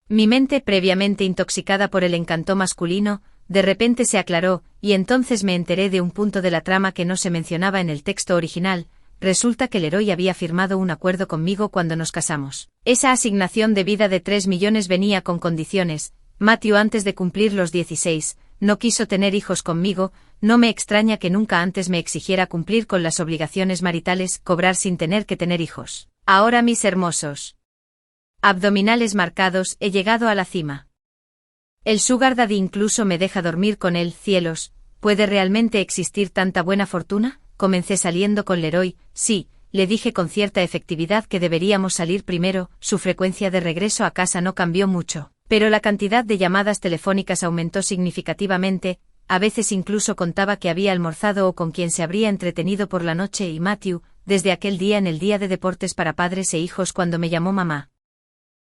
A: Mi mente, previamente intoxicada por el encanto masculino, de repente se aclaró, y entonces me enteré de un punto de la trama que no se mencionaba en el texto original. Resulta que Leroy había firmado un acuerdo conmigo cuando nos casamos. Esa asignación de vida de 3 millones venía con condiciones. Matthew, antes de cumplir los 16, no quiso tener hijos conmigo, no me extraña que nunca antes me exigiera cumplir con las obligaciones maritales, cobrar sin tener que tener hijos. Ahora, mis hermosos abdominales marcados, he llegado a la cima. El sugar daddy incluso me deja dormir con él. Cielos, ¿puede realmente existir tanta buena fortuna? Comencé saliendo con Leroy. Sí, le dije con cierta efectividad que deberíamos salir primero. Su frecuencia de regreso a casa no cambió mucho, pero la cantidad de llamadas telefónicas aumentó significativamente. A veces incluso contaba que había almorzado o con quien se habría entretenido por la noche. Y Matthew, desde aquel día en el día de deportes para padres e hijos, cuando me llamó mamá,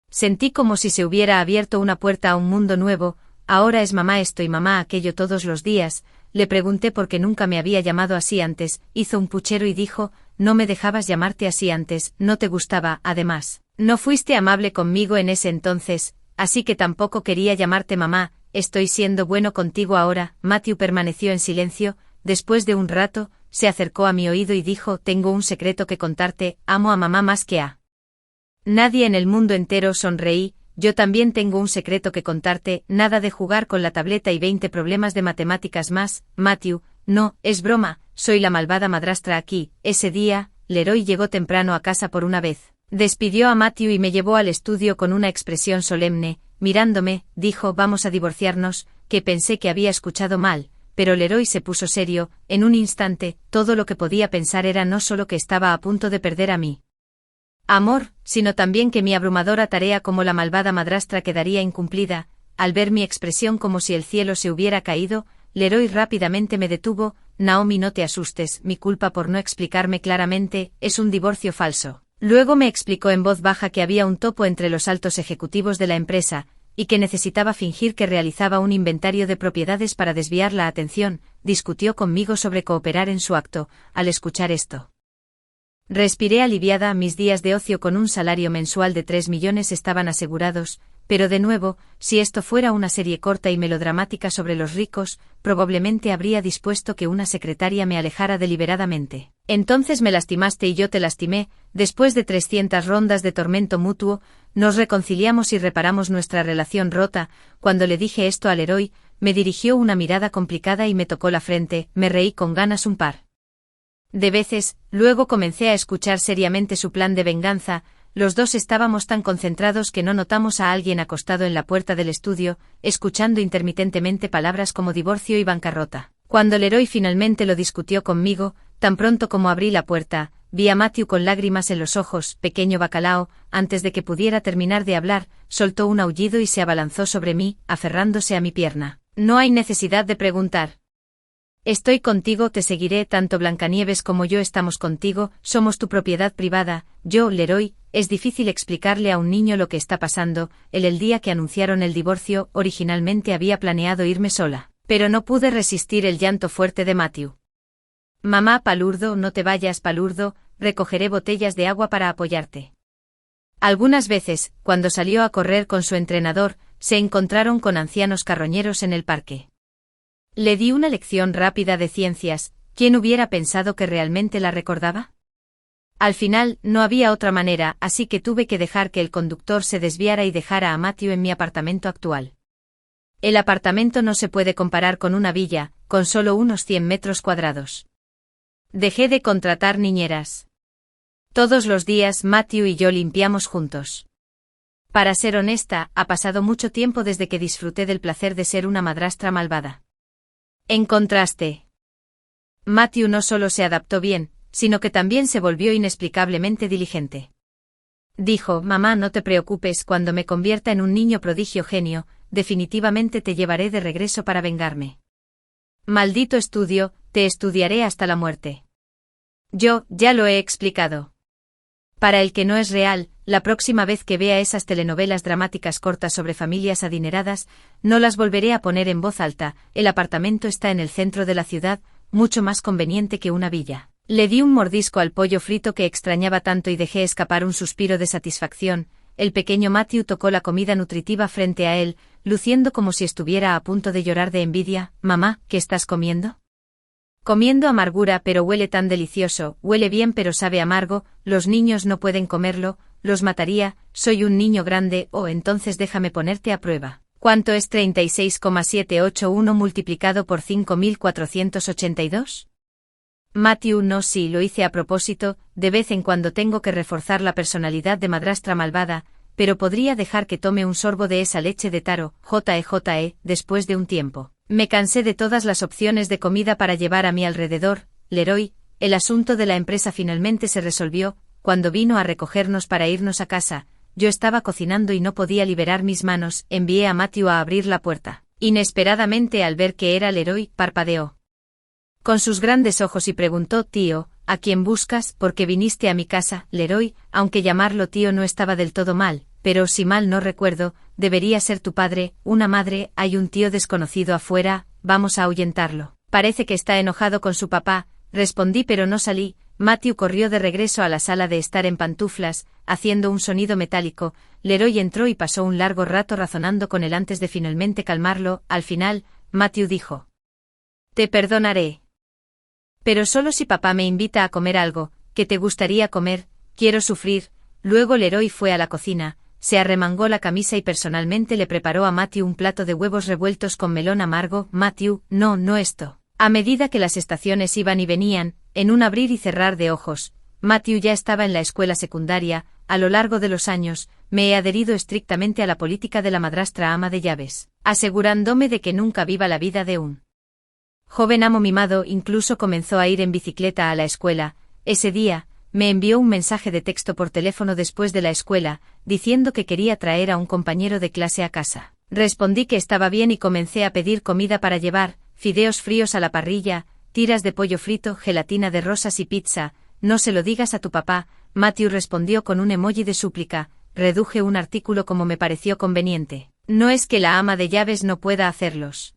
A: sentí como si se hubiera abierto una puerta a un mundo nuevo. Ahora es mamá esto y mamá aquello todos los días. Le pregunté por qué nunca me había llamado así antes, hizo un puchero y dijo, no me dejabas llamarte así antes, no te gustaba, además. No fuiste amable conmigo en ese entonces, así que tampoco quería llamarte mamá, estoy siendo bueno contigo ahora. Matthew permaneció en silencio, después de un rato, se acercó a mi oído y dijo, tengo un secreto que contarte, amo a mamá más que a nadie en el mundo entero. Sonreí, yo también tengo un secreto que contarte, nada de jugar con la tableta y 20 problemas de matemáticas más. Matthew, no, es broma, soy la malvada madrastra aquí. Ese día, Leroy llegó temprano a casa por una vez. Despidió a Matthew y me llevó al estudio con una expresión solemne, mirándome, dijo, vamos a divorciarnos, que pensé que había escuchado mal, pero Leroy se puso serio, en un instante, todo lo que podía pensar era no solo que estaba a punto de perder a mí amor, sino también que mi abrumadora tarea como la malvada madrastra quedaría incumplida. Al ver mi expresión como si el cielo se hubiera caído, Leroy rápidamente me detuvo, Naomi, no te asustes, mi culpa por no explicarme claramente, es un divorcio falso. Luego me explicó en voz baja que había un topo entre los altos ejecutivos de la empresa, y que necesitaba fingir que realizaba un inventario de propiedades para desviar la atención. Discutió conmigo sobre cooperar en su acto. Al escuchar esto, respiré aliviada. Mis días de ocio con un salario mensual de 3 millones estaban asegurados, pero de nuevo, si esto fuera una serie corta y melodramática sobre los ricos, probablemente habría dispuesto que una secretaria me alejara deliberadamente. Entonces me lastimaste y yo te lastimé. Después de 300 rondas de tormento mutuo, nos reconciliamos y reparamos nuestra relación rota. Cuando le dije esto al Leroy, me dirigió una mirada complicada y me tocó la frente. Me reí con ganas un par de veces, luego comencé a escuchar seriamente su plan de venganza. Los dos estábamos tan concentrados que no notamos a alguien acostado en la puerta del estudio, escuchando intermitentemente palabras como divorcio y bancarrota. Cuando Leroy finalmente lo discutió conmigo, tan pronto como abrí la puerta, vi a Matthew con lágrimas en los ojos. Pequeño bacalao, antes de que pudiera terminar de hablar, soltó un aullido y se abalanzó sobre mí, aferrándose a mi pierna. No hay necesidad de preguntar. Estoy contigo, te seguiré, tanto Blancanieves como yo estamos contigo, somos tu propiedad privada. Yo, Leroy, es difícil explicarle a un niño lo que está pasando. El día que anunciaron el divorcio, originalmente había planeado irme sola, pero no pude resistir el llanto fuerte de Matthew. Mamá, palurdo, no te vayas, palurdo, recogeré botellas de agua para apoyarte. Algunas veces, cuando salió a correr con su entrenador, se encontraron con ancianos carroñeros en el parque. Le di una lección rápida de ciencias. ¿Quién hubiera pensado que realmente la recordaba? Al final, no había otra manera, así que tuve que dejar que el conductor se desviara y dejara a Matthew en mi apartamento actual. El apartamento no se puede comparar con una villa, con solo unos 100 metros cuadrados. Dejé de contratar niñeras. Todos los días Matthew y yo limpiamos juntos. Para ser honesta, ha pasado mucho tiempo desde que disfruté del placer de ser una madrastra malvada. En contraste, Matthew no solo se adaptó bien, sino que también se volvió inexplicablemente diligente. Dijo, mamá, no te preocupes, cuando me convierta en un niño prodigio genio, definitivamente te llevaré de regreso para vengarme. Maldito estudio, te estudiaré hasta la muerte. Yo, ya lo he explicado. Para el que no es real, la próxima vez que vea esas telenovelas dramáticas cortas sobre familias adineradas, no las volveré a poner en voz alta. El apartamento está en el centro de la ciudad, mucho más conveniente que una villa. Le di un mordisco al pollo frito que extrañaba tanto y dejé escapar un suspiro de satisfacción. El pequeño Matthew tocó la comida nutritiva frente a él, luciendo como si estuviera a punto de llorar de envidia. Mamá, ¿qué estás comiendo? Comiendo amargura, pero huele tan delicioso. Huele bien pero sabe amargo. Los niños no pueden comerlo, los mataría. Soy un niño grande. Entonces déjame ponerte a prueba. ¿Cuánto es 36,781 multiplicado por 5.482? Matthew, no, sí, lo hice a propósito. De vez en cuando tengo que reforzar la personalidad de madrastra malvada, pero podría dejar que tome un sorbo de esa leche de taro. Después de un tiempo, me cansé de todas las opciones de comida para llevar a mi alrededor. Leroy, el asunto de la empresa finalmente se resolvió. Cuando vino a recogernos para irnos a casa, yo estaba cocinando y no podía liberar mis manos. Envié a Matthew a abrir la puerta. Inesperadamente, al ver que era Leroy, parpadeó con sus grandes ojos y preguntó, tío, ¿a quién buscas? ¿Por qué viniste a mi casa? Leroy, aunque llamarlo tío no estaba del todo mal, pero si mal no recuerdo, debería ser tu padre. Una madre, hay un tío desconocido afuera, vamos a ahuyentarlo. Parece que está enojado con su papá, respondí, pero no salí. Matthew corrió de regreso a la sala de estar en pantuflas, haciendo un sonido metálico. Leroy entró y pasó un largo rato razonando con él antes de finalmente calmarlo. Al final, Matthew dijo: «Te perdonaré. Pero solo si papá me invita a comer algo. ¿Qué te gustaría comer? Quiero sufrir». Luego Leroy fue a la cocina, se arremangó la camisa y personalmente le preparó a Matthew un plato de huevos revueltos con melón amargo. Matthew, no esto. A medida que las estaciones iban y venían, en un abrir y cerrar de ojos, Matthew ya estaba en la escuela secundaria. A lo largo de los años, me he adherido estrictamente a la política de la madrastra ama de llaves, asegurándome de que nunca viva la vida de un joven amo mimado. Incluso comenzó a ir en bicicleta a la escuela. Ese día, me envió un mensaje de texto por teléfono después de la escuela, diciendo que quería traer a un compañero de clase a casa. Respondí que estaba bien y comencé a pedir comida para llevar: fideos fríos a la parrilla, tiras de pollo frito, gelatina de rosas y pizza. «No se lo digas a tu papá», Matthew respondió con un emoji de súplica. Reduje un artículo como me pareció conveniente. No es que la ama de llaves no pueda hacerlos.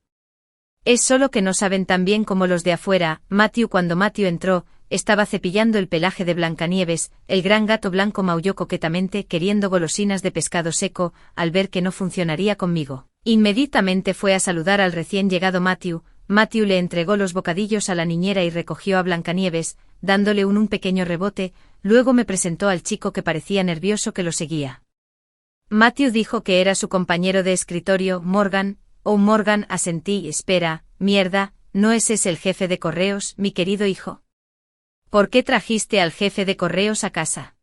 A: Es solo que no saben tan bien como los de afuera. Matthew. Cuando Matthew entró, estaba cepillando el pelaje de Blancanieves. El gran gato blanco maulló coquetamente, queriendo golosinas de pescado seco. Al ver que no funcionaría conmigo, inmediatamente fue a saludar al recién llegado Matthew. Matthew le entregó los bocadillos a la niñera y recogió a Blancanieves, dándole un pequeño rebote. Luego me presentó al chico que parecía nervioso que lo seguía. Matthew dijo que era su compañero de escritorio, Morgan. «Oh, Morgan», asentí. «Espera, mierda, ¿no es ese el jefe de correos, mi querido hijo? ¿Por qué trajiste al jefe de correos a casa?»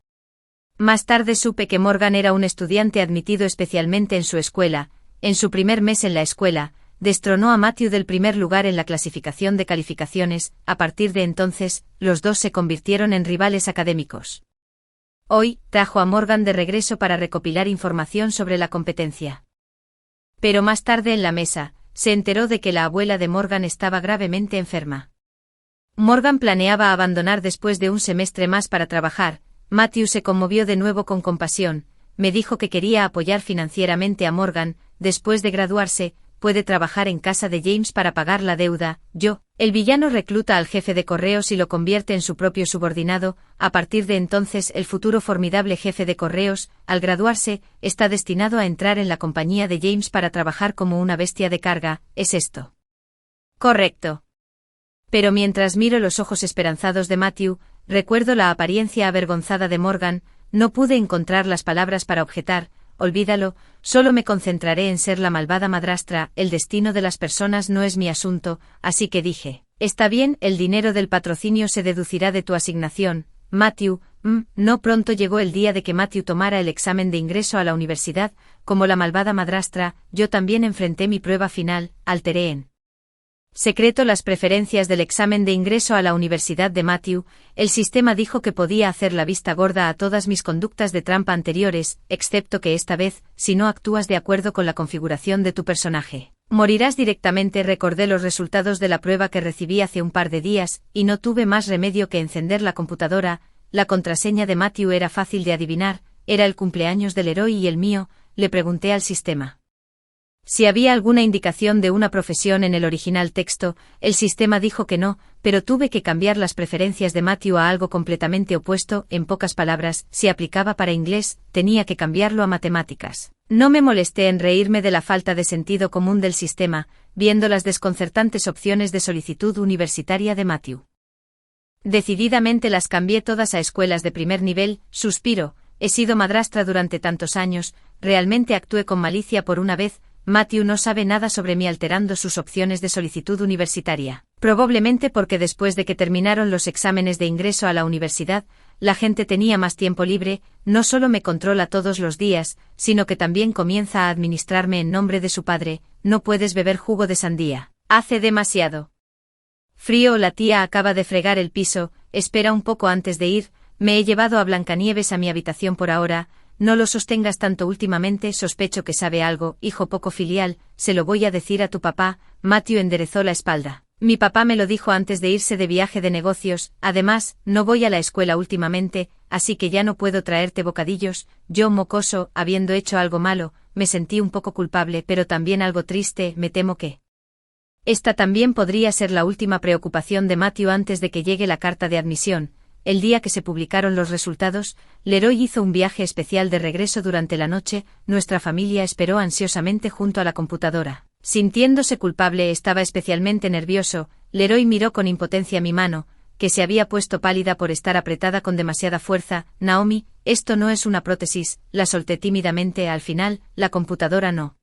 A: Más tarde supe que Morgan era un estudiante admitido especialmente en su escuela. En su primer mes en la escuela, destronó a Matthew del primer lugar en la clasificación de calificaciones. A partir de entonces, los dos se convirtieron en rivales académicos. Hoy, trajo a Morgan de regreso para recopilar información sobre la competencia. Pero más tarde en la mesa, se enteró de que la abuela de Morgan estaba gravemente enferma. Morgan planeaba abandonar después de un semestre más para trabajar. Matthew se conmovió de nuevo con compasión. Me dijo que quería apoyar financieramente a Morgan. Después de graduarse, puede trabajar en casa de James para pagar la deuda. El villano recluta al jefe de correos y lo convierte en su propio subordinado. A partir de entonces, el futuro formidable jefe de correos, al graduarse, está destinado a entrar en la compañía de James para trabajar como una bestia de carga. ¿Es esto correcto? Pero mientras miro los ojos esperanzados de Matthew, recuerdo la apariencia avergonzada de Morgan. No pude encontrar las palabras para objetar. Olvídalo, solo me concentraré en ser la malvada madrastra. El destino de las personas no es mi asunto, así que dije: «Está bien, el dinero del patrocinio se deducirá de tu asignación, Matthew». No pronto llegó el día de que Matthew tomara el examen de ingreso a la universidad. Como la malvada madrastra, yo también enfrenté mi prueba final. Alteré en secreto las preferencias del examen de ingreso a la universidad de Matthew. El sistema dijo que podía hacer la vista gorda a todas mis conductas de trampa anteriores, excepto que esta vez, si no actúas de acuerdo con la configuración de tu personaje, morirás directamente. Recordé los resultados de la prueba que recibí hace un par de días, y no tuve más remedio que encender la computadora. La contraseña de Matthew era fácil de adivinar, era el cumpleaños del héroe y el mío. Le pregunté al sistema si había alguna indicación de una profesión en el original texto. El sistema dijo que no, pero tuve que cambiar las preferencias de Matthew a algo completamente opuesto. En pocas palabras, si aplicaba para inglés, tenía que cambiarlo a matemáticas. No me molesté en reírme de la falta de sentido común del sistema, viendo las desconcertantes opciones de solicitud universitaria de Matthew. Decididamente las cambié todas a escuelas de primer nivel. Suspiro: he sido madrastra durante tantos años, realmente actué con malicia por una vez. Matthew no sabe nada sobre mí alterando sus opciones de solicitud universitaria. Probablemente porque después de que terminaron los exámenes de ingreso a la universidad, la gente tenía más tiempo libre. No solo me controla todos los días, sino que también comienza a administrarme en nombre de su padre. No puedes beber jugo de sandía. Hace demasiado frío. La tía acaba de fregar el piso. Espera un poco antes de ir. Me he llevado a Blancanieves a mi habitación por ahora. No lo sostengas tanto últimamente. Sospecho que sabe algo, hijo poco filial. Se lo voy a decir a tu papá. Matthew enderezó la espalda. Mi papá me lo dijo antes de irse de viaje de negocios. Además, no voy a la escuela últimamente, así que ya no puedo traerte bocadillos. Yo, mocoso, habiendo hecho algo malo, me sentí un poco culpable, pero también algo triste. Me temo que Esta también podría ser la última preocupación de Matthew antes de que llegue la carta de admisión. El día que se publicaron los resultados, Leroy hizo un viaje especial de regreso durante la noche. Nuestra familia esperó ansiosamente junto a la computadora. Sintiéndose culpable, estaba especialmente nervioso. Leroy miró con impotencia mi mano, que se había puesto pálida por estar apretada con demasiada fuerza. Naomi, esto no es una prótesis, la solté tímidamente. Al final, la computadora no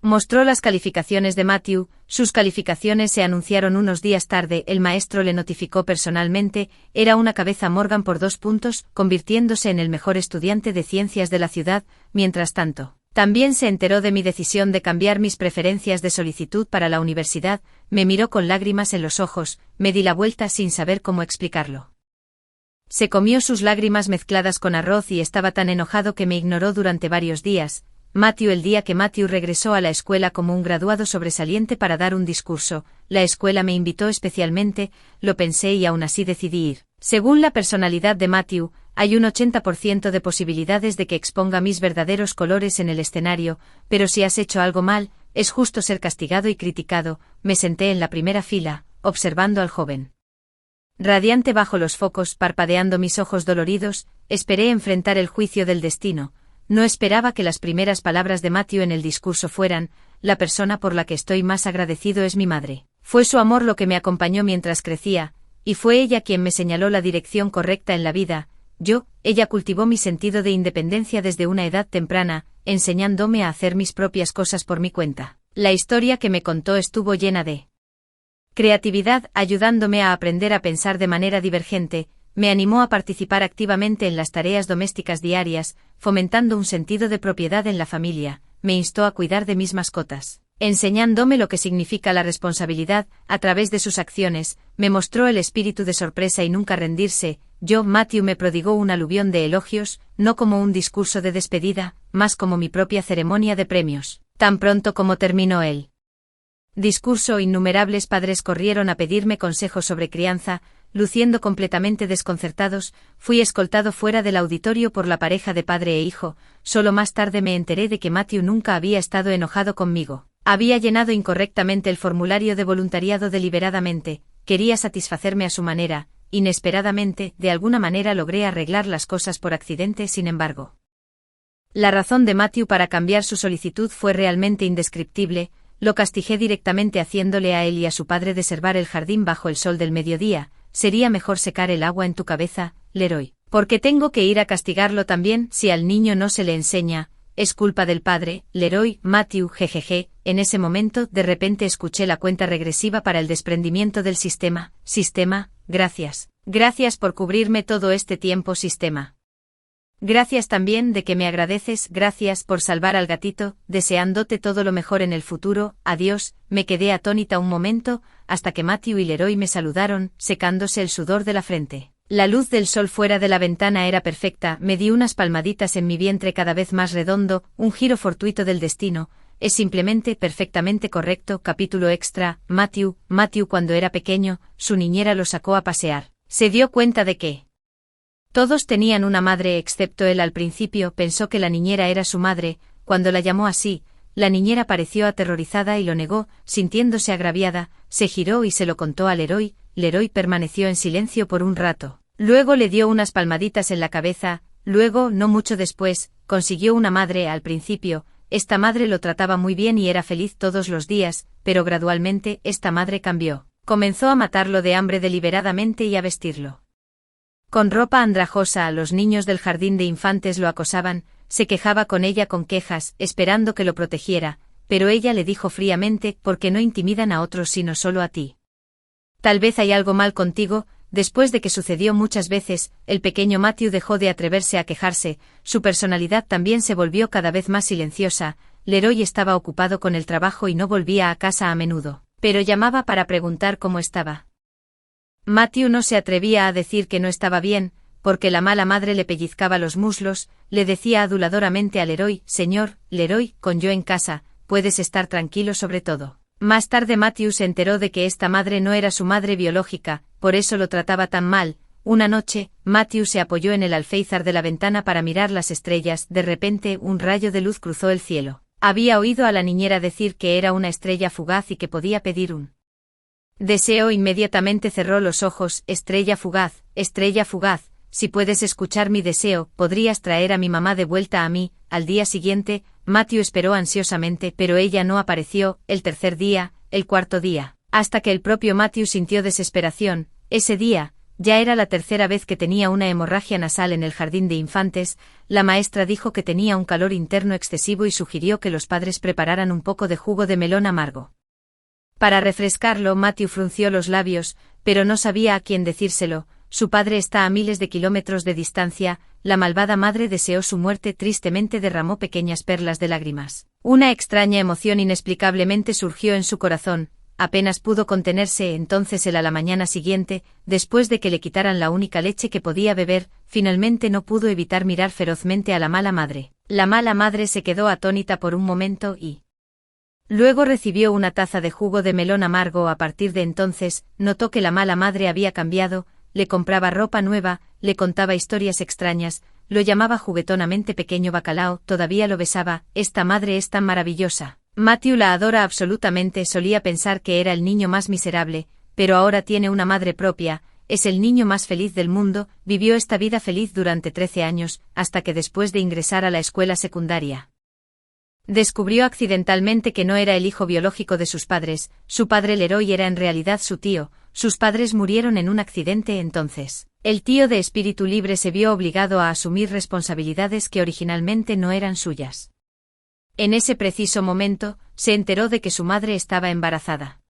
A: mostró las calificaciones de Matthew. Sus calificaciones se anunciaron unos días tarde. El maestro le notificó personalmente. Era una cabeza Morgan por 2 puntos, convirtiéndose en el mejor estudiante de ciencias de la ciudad. Mientras tanto, también se enteró de mi decisión de cambiar mis preferencias de solicitud para la universidad. Me miró con lágrimas en los ojos. Me di la vuelta sin saber cómo explicarlo. Se comió sus lágrimas mezcladas con arroz y estaba tan enojado que me ignoró durante varios días. El día que Matthew regresó a la escuela como un graduado sobresaliente para dar un discurso, la escuela me invitó especialmente. Lo pensé y aún así decidí ir. Según la personalidad de Matthew, hay un 80% de posibilidades de que exponga mis verdaderos colores en el escenario, pero si has hecho algo mal, es justo ser castigado y criticado. Me senté en la primera fila, observando al joven radiante bajo los focos, parpadeando mis ojos doloridos. Esperé enfrentar el juicio del destino. No esperaba que las primeras palabras de Matthew en el discurso fueran: la persona por la que estoy más agradecido es mi madre. Fue su amor lo que me acompañó mientras crecía, y fue ella quien me señaló la dirección correcta en la vida. Ella cultivó mi sentido de independencia desde una edad temprana, enseñándome a hacer mis propias cosas por mi cuenta. La historia que me contó estuvo llena de creatividad, ayudándome a aprender a pensar de manera divergente. Me animó a participar activamente en las tareas domésticas diarias, fomentando un sentido de propiedad en la familia. Me instó a cuidar de mis mascotas, enseñándome lo que significa la responsabilidad. A través de sus acciones, me mostró el espíritu de sorpresa y nunca rendirse. Matthew me prodigó un aluvión de elogios, no como un discurso de despedida, más como mi propia ceremonia de premios. Tan pronto como terminó el discurso, innumerables padres corrieron a pedirme consejos sobre crianza. Luciendo completamente desconcertados, fui escoltado fuera del auditorio por la pareja de padre e hijo. Solo más tarde me enteré de que Matthew nunca había estado enojado conmigo. Había llenado incorrectamente el formulario de voluntariado deliberadamente. Quería satisfacerme a su manera. Inesperadamente, de alguna manera logré arreglar las cosas por accidente. Sin embargo, la razón de Matthew para cambiar su solicitud fue realmente indescriptible. Lo castigué directamente haciéndole a él y a su padre deservar el jardín bajo el sol del mediodía. Sería mejor secar el agua en tu cabeza, Leroy. ¿Por qué tengo que ir a castigarlo también? Si al niño no se le enseña, es culpa del padre. Leroy, Matthew, jejeje. En ese momento, de repente escuché la cuenta regresiva para el desprendimiento del sistema. Sistema, gracias. Gracias por cubrirme todo este tiempo, sistema. Gracias también de que me agradeces. Gracias por salvar al gatito, deseándote todo lo mejor en el futuro. Adiós. Me quedé atónita un momento, hasta que Matthew y Leroy me saludaron, secándose el sudor de la frente. La luz del sol fuera de la ventana era perfecta. Me di unas palmaditas en mi vientre cada vez más redondo. Un giro fortuito del destino. Es simplemente perfectamente correcto. Capítulo extra. Matthew cuando era pequeño, su niñera lo sacó a pasear. Se dio cuenta de que todos tenían una madre excepto él. Al principio pensó que la niñera era su madre. Cuando la llamó así, la niñera pareció aterrorizada y lo negó, sintiéndose agraviada. Se giró y se lo contó a Leroy. Leroy permaneció en silencio por un rato. Luego le dio unas palmaditas en la cabeza. Luego, no mucho después, consiguió una madre. Al principio, esta madre lo trataba muy bien y era feliz todos los días, pero gradualmente esta madre cambió. Comenzó a matarlo de hambre deliberadamente y a vestirlo con ropa andrajosa. Los niños del jardín de infantes lo acosaban. Se quejaba con ella con quejas, esperando que lo protegiera, pero ella le dijo fríamente: ¿por qué no intimidan a otros sino solo a ti? Tal vez hay algo mal contigo. Después de que sucedió muchas veces, el pequeño Matthew dejó de atreverse a quejarse. Su personalidad también se volvió cada vez más silenciosa. Leroy estaba ocupado con el trabajo y no volvía a casa a menudo, pero llamaba para preguntar cómo estaba. Matthew no se atrevía a decir que no estaba bien, porque la mala madre le pellizcaba los muslos. Le decía aduladoramente a Leroy: señor, Leroy, con yo en casa, puedes estar tranquilo sobre todo. Más tarde Matthew se enteró de que esta madre no era su madre biológica, por eso lo trataba tan mal. Una noche, Matthew se apoyó en el alféizar de la ventana para mirar las estrellas. De repente, un rayo de luz cruzó el cielo. Había oído a la niñera decir que era una estrella fugaz y que podía pedir un deseo. Inmediatamente cerró los ojos. Estrella fugaz, si puedes escuchar mi deseo, podrías traer a mi mamá de vuelta a mí. Al día siguiente, Matthew esperó ansiosamente, pero ella no apareció. El tercer día, el cuarto día, hasta que el propio Matthew sintió desesperación. Ese día, ya era la tercera vez que tenía una hemorragia nasal en el jardín de infantes. La maestra dijo que tenía un calor interno excesivo y sugirió que los padres prepararan un poco de jugo de melón amargo. Para refrescarlo, Matthew frunció los labios, pero no sabía a quién decírselo. Su padre está a miles de kilómetros de distancia. La malvada madre deseó su muerte. Tristemente derramó pequeñas perlas de lágrimas. Una extraña emoción inexplicablemente surgió en su corazón. Apenas pudo contenerse. Entonces a la mañana siguiente, después de que le quitaran la única leche que podía beber, finalmente no pudo evitar mirar ferozmente a la mala madre. La mala madre se quedó atónita por un momento y luego recibió una taza de jugo de melón amargo. A partir de entonces, notó que la mala madre había cambiado. Le compraba ropa nueva, le contaba historias extrañas, lo llamaba juguetonamente pequeño bacalao, todavía lo besaba. Esta madre es tan maravillosa. Matthew la adora absolutamente. Solía pensar que era el niño más miserable, pero ahora tiene una madre propia, es el niño más feliz del mundo. Vivió esta vida feliz durante 13 años, hasta que después de ingresar a la escuela secundaria, descubrió accidentalmente que no era el hijo biológico de sus padres. Su padre Leroy era en realidad su tío. Sus padres murieron en un accidente. Entonces, el tío de espíritu libre se vio obligado a asumir responsabilidades que originalmente no eran suyas. En ese preciso momento, se enteró de que su madre estaba embarazada.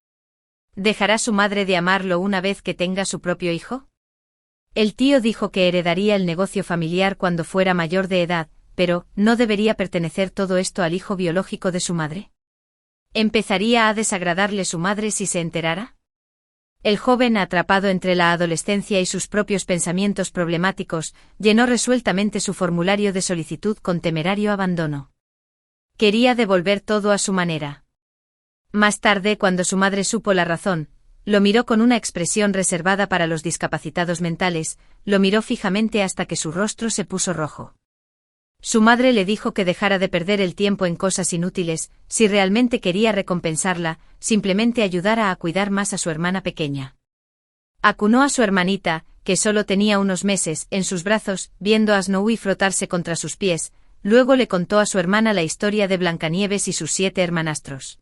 A: ¿Dejará su madre de amarlo una vez que tenga su propio hijo? El tío dijo que heredaría el negocio familiar cuando fuera mayor de edad, pero ¿no debería pertenecer todo esto al hijo biológico de su madre? ¿Empezaría a desagradarle su madre si se enterara? El joven, atrapado entre la adolescencia y sus propios pensamientos problemáticos, llenó resueltamente su formulario de solicitud con temerario abandono. Quería devolver todo a su manera. Más tarde, cuando su madre supo la razón, lo miró con una expresión reservada para los discapacitados mentales. Lo miró fijamente hasta que su rostro se puso rojo. Su madre le dijo que dejara de perder el tiempo en cosas inútiles. Si realmente quería recompensarla, simplemente ayudara a cuidar más a su hermana pequeña. Acunó a su hermanita, que solo tenía unos meses, en sus brazos, viendo a Snowy frotarse contra sus pies. Luego le contó a su hermana la historia de Blancanieves y sus 7 hermanastros.